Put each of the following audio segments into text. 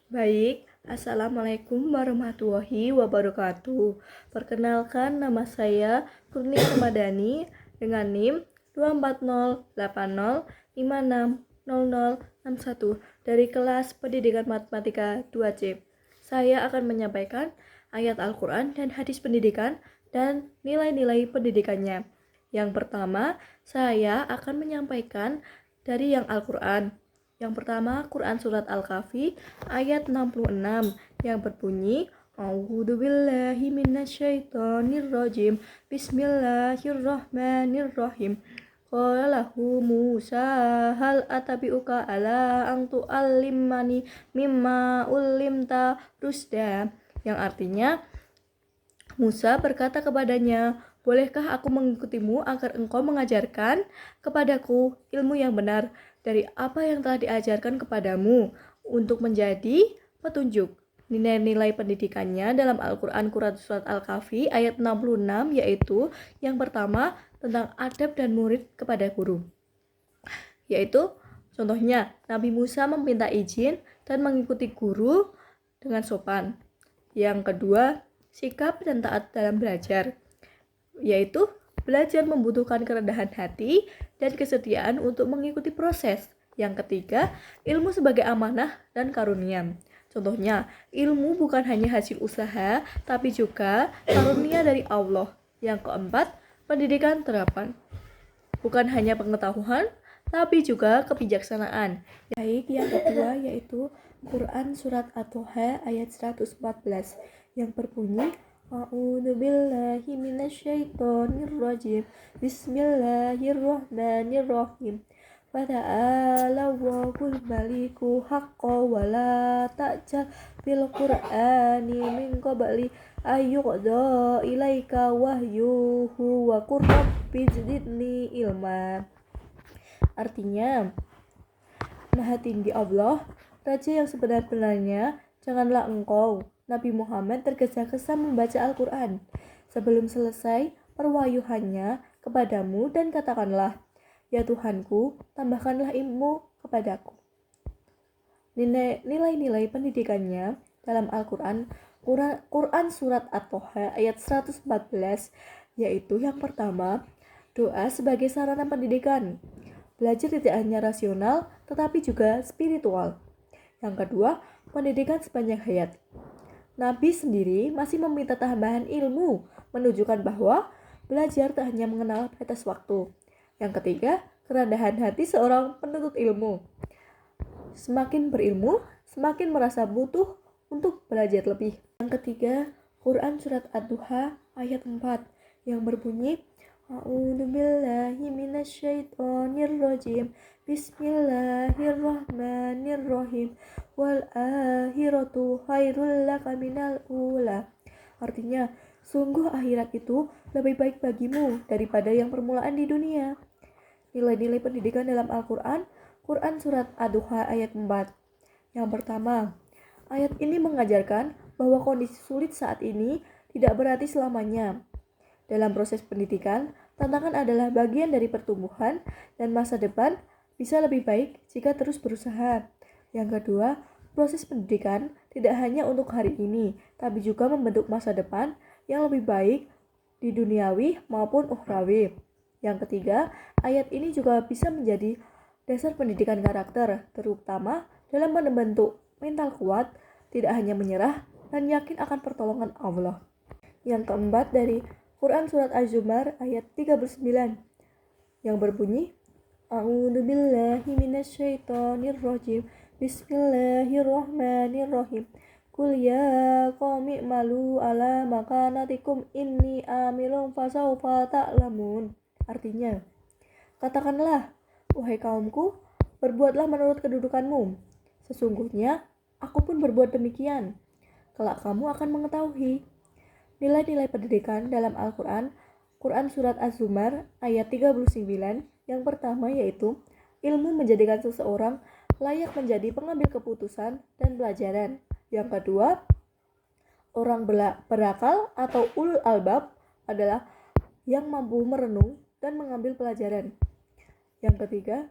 Baik, Assalamualaikum warahmatullahi wabarakatuh. Perkenalkan, nama saya Kurnia Ramadhani dengan NIM 24080560061 dari kelas Pendidikan Matematika 2C. Saya akan menyampaikan ayat Al-Quran dan hadis pendidikan dan nilai-nilai pendidikannya. Yang pertama, saya akan menyampaikan dari yang Al-Quran. Yang pertama, Quran Surat Al-Kahfi ayat 66 yang berbunyi A'udzubillahi minasyaitonirrajim. Bismillahirrahmanirrahim. Qala lahu Musa hal atabi'uka ala an tu'allimani mimma ullimta rusda. Yang artinya, Musa berkata kepadanya, bolehkah aku mengikutimu agar engkau mengajarkan kepadaku ilmu yang benar dari apa yang telah diajarkan kepadamu untuk menjadi petunjuk. Nilai-nilai pendidikannya dalam Al-Quran Surat Al-Kahfi ayat 66 yaitu yang pertama tentang adab dan murid kepada guru. Yaitu contohnya Nabi Musa meminta izin dan mengikuti guru dengan sopan. Yang kedua, sikap dan taat dalam belajar. Yaitu belajar membutuhkan kerendahan hati dan kesetiaan untuk mengikuti proses. Yang ketiga, ilmu sebagai amanah dan karunia. Contohnya, ilmu bukan hanya hasil usaha, tapi juga karunia dari Allah. Yang keempat, pendidikan terapan. Bukan hanya pengetahuan, tapi juga kebijaksanaan. Baik, yang kedua yaitu Quran Surat At-Toha ayat 114 yang berbunyi A'udzubillahi minasyaitonirrajim. Bismillahirrahmanirrahim. Fata'alawwahul maliku haqqa wa la ta'jal bil qur'ani min qabli ayyuqda ilaika wahyuhu wa qur rabbi zidni ilma. Artinya, Maha Tinggi Allah, Raja yang sebenar-benarnya, janganlah engkau Nabi Muhammad tergesa-gesa membaca Al-Quran sebelum selesai perwahyuannya kepadamu dan katakanlah, ya Tuhanku, tambahkanlah ilmu kepadaku. Nilai-nilai pendidikannya dalam Al-Quran Quran Surat At-Toha ayat 114 yaitu yang pertama, doa sebagai sarana pendidikan. Belajar tidak hanya rasional tetapi juga spiritual. Yang kedua, pendidikan sepanjang hayat. Nabi sendiri masih meminta tambahan ilmu, menunjukkan bahwa belajar tak hanya mengenal batas waktu. Yang ketiga, kerendahan hati seorang penuntut ilmu. Semakin berilmu, semakin merasa butuh untuk belajar lebih. Yang ketiga, Quran Surat Ad-Duha ayat 4 yang berbunyi A'udzubillahi minasyaitonirrajim. Bismillahirrahmanirrahim. Wal akhiratu khairul laka minal ula. Artinya, sungguh akhirat itu lebih baik bagimu daripada yang permulaan di dunia. Nilai-nilai pendidikan dalam Al-Quran, Quran Surat Ad-Duha ayat 4. Yang pertama, ayat ini mengajarkan bahwa kondisi sulit saat ini tidak berarti selamanya. Dalam proses pendidikan, tantangan adalah bagian dari pertumbuhan dan masa depan bisa lebih baik jika terus berusaha. Yang kedua, proses pendidikan tidak hanya untuk hari ini, tapi juga membentuk masa depan yang lebih baik di duniawi maupun ukhrawi. Yang ketiga, ayat ini juga bisa menjadi dasar pendidikan karakter, terutama dalam membentuk mental kuat, tidak hanya menyerah dan yakin akan pertolongan Allah. Yang keempat dari Quran Surat Az-Zumar ayat 39 yang berbunyi A'udzubillahi minasyaitonirrajim. Bismillahirrahmanirrahim. Qul ya qaumi malu ala makanatikum inni amilun fasawfa ta'lamun. Artinya, katakanlah, wahai kaumku, berbuatlah menurut kedudukanmu. Sesungguhnya, aku pun berbuat demikian. Kelak kamu akan mengetahui. Nilai-nilai pendidikan dalam Al-Quran, Quran Surat Az-Zumar ayat 39, yang pertama yaitu, ilmu menjadikan seseorang layak menjadi pengambil keputusan dan pelajaran. Yang kedua, orang berakal atau ulul albab adalah yang mampu merenung dan mengambil pelajaran. Yang ketiga,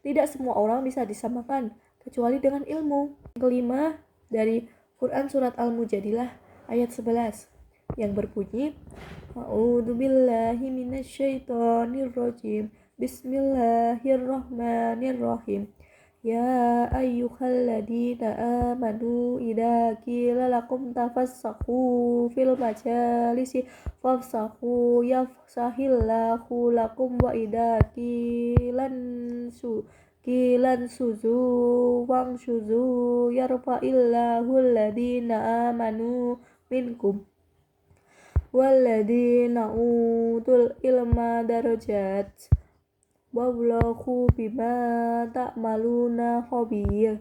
tidak semua orang bisa disamakan kecuali dengan ilmu. Yang kelima, dari Quran surat Al-Mujadilah ayat 11 yang berbunyi A'udzubillahi minasyaitonirrajim. Bismillahirrahmanirrahim. Ya ayyuhalladzina amanu idza qila lakum tafassahu fil majalisi fafsahu yafsahillahu lakum wa idza kilan suzu wang suzu yarfa'illahu alladzina amanu minkum walladzina utul ilma darajat wallahu bima ta'maluna khabir.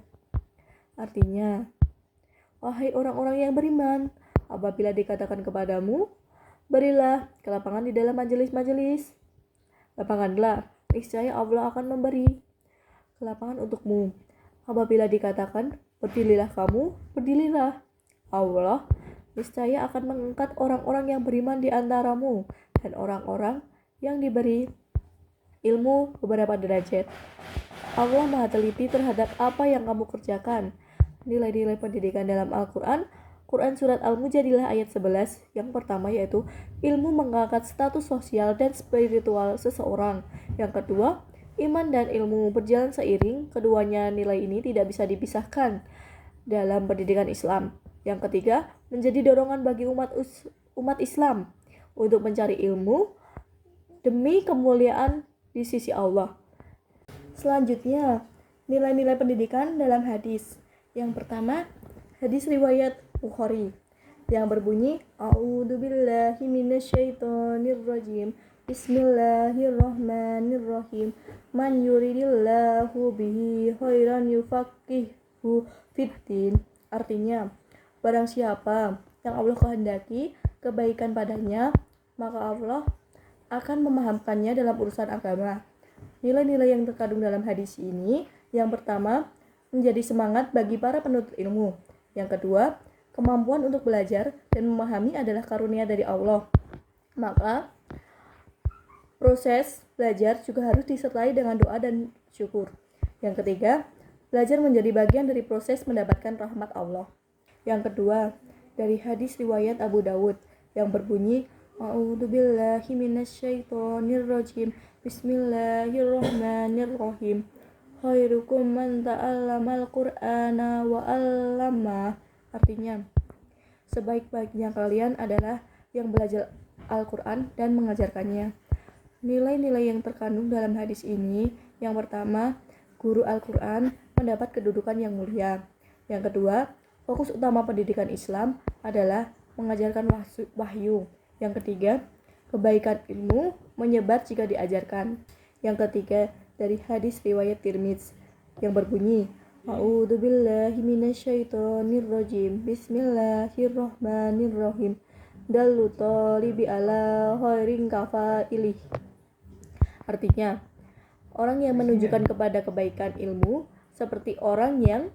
Artinya, wahai orang-orang yang beriman, apabila dikatakan kepadamu, berilah kelapangan di dalam majelis-majelis. Lapangkanlah, niscaya Allah akan memberi kelapangan untukmu. Apabila dikatakan, berdirilah kamu, berdirilah. Allah niscaya akan mengangkat orang-orang yang beriman di antaramu dan orang-orang yang diberi ilmu beberapa derajat. Allah Maha teliti terhadap apa yang kamu kerjakan. Nilai-nilai pendidikan dalam Al-Quran, Quran surat Al-Mujadilah ayat 11, yang pertama yaitu ilmu mengangkat status sosial dan spiritual seseorang. Yang kedua, iman dan ilmu berjalan seiring, keduanya nilai ini tidak bisa dipisahkan dalam pendidikan Islam. Yang ketiga, menjadi dorongan bagi umat Islam untuk mencari ilmu demi kemuliaan di sisi Allah. Selanjutnya, nilai-nilai pendidikan dalam hadis. Yang pertama, hadis riwayat Bukhari yang berbunyi A'udzubillahi minasyaitonirrajim. Bismillahirrahmanirrahim. Man yuridillahu bihi khairan yufaqihu fiddin. Artinya, barang siapa yang Allah kehendaki kebaikan padanya, maka Allah akan memahamkannya dalam urusan agama. Nilai-nilai yang terkandung dalam hadis ini, yang pertama, menjadi semangat bagi para penuntut ilmu. Yang kedua, kemampuan untuk belajar dan memahami adalah karunia dari Allah. Maka, proses belajar juga harus disertai dengan doa dan syukur. Yang ketiga, belajar menjadi bagian dari proses mendapatkan rahmat Allah. Yang kedua, dari hadis riwayat Abu Dawud yang berbunyi A'udzubillahi minasyaitonirrajim. Bismillahirrahmanirrahim. Khairukum man ta'allamal Qur'ana wa 'allama. Artinya, sebaik-baiknya kalian adalah yang belajar Al-Qur'an dan mengajarkannya. Nilai-nilai yang terkandung dalam hadis ini, yang pertama, guru Al-Qur'an mendapat kedudukan yang mulia. Yang kedua, fokus utama pendidikan Islam adalah mengajarkan wahyu. Yang ketiga, kebaikan ilmu menyebar jika diajarkan. Yang ketiga, dari hadis riwayat Tirmidzi yang berbunyi A'udzubillahi minasyaitonirrajim. Bismillahirrahmanirrahim. Dallu talibi ala khairin kafailih. Artinya, orang yang menunjukkan kepada kebaikan ilmu seperti orang yang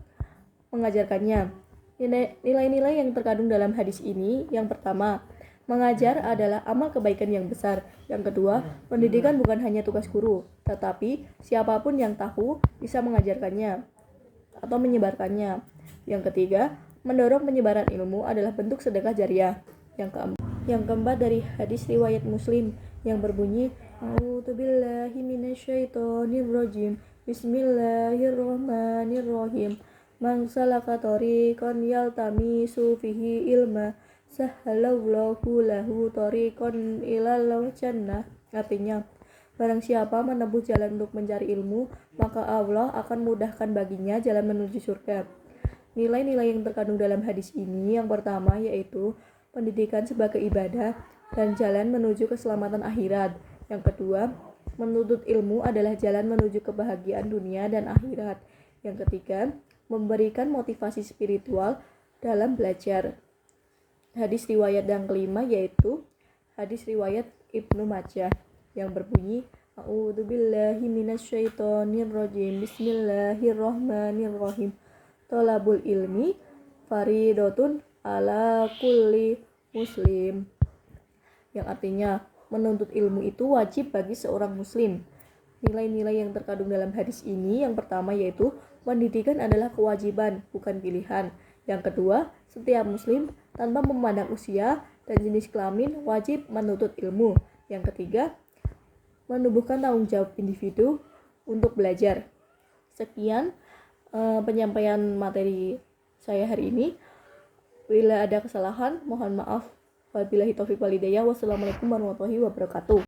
mengajarkannya. Nilai-nilai yang terkandung dalam hadis ini, yang pertama, mengajar adalah amal kebaikan yang besar. Yang kedua, pendidikan bukan hanya tugas guru, tetapi siapapun yang tahu bisa mengajarkannya atau menyebarkannya. Yang ketiga, mendorong penyebaran ilmu adalah bentuk sedekah jariah. Yang keempat dari hadis riwayat Muslim yang berbunyi A'udzubillahi minasyaitonirrajim. Bismillahirrahmanirrahim. Man salaka thariqan yaltamisu fihi ilma sahhalallahu lahu thariqan ilal jannah. Artinya, barang siapa menempuh jalan untuk mencari ilmu, maka Allah akan mudahkan baginya jalan menuju surga. Nilai-nilai yang terkandung dalam hadis ini, yang pertama yaitu pendidikan sebagai ibadah dan jalan menuju keselamatan akhirat. Yang kedua, menuntut ilmu adalah jalan menuju kebahagiaan dunia dan akhirat. Yang ketiga, memberikan motivasi spiritual dalam belajar. Hadis riwayat yang kelima yaitu hadis riwayat Ibnu Majah yang berbunyi A'udzubillahi minasyaitonirrajim. Bismillahirrahmanirrahim. Thalabul ilmi faridatun ala kulli muslim. Yang artinya, menuntut ilmu itu wajib bagi seorang muslim. Nilai-nilai yang terkandung dalam hadis ini, yang pertama yaitu pendidikan adalah kewajiban, bukan pilihan. Yang kedua, setiap muslim tanpa memandang usia dan jenis kelamin wajib menuntut ilmu. Yang ketiga, menumbuhkan tanggung jawab individu untuk belajar. Sekian penyampaian materi saya hari ini. Bila ada kesalahan, mohon maaf. Wabillahi taufiq wal hidayah. Wassalamualaikum warahmatullahi wabarakatuh.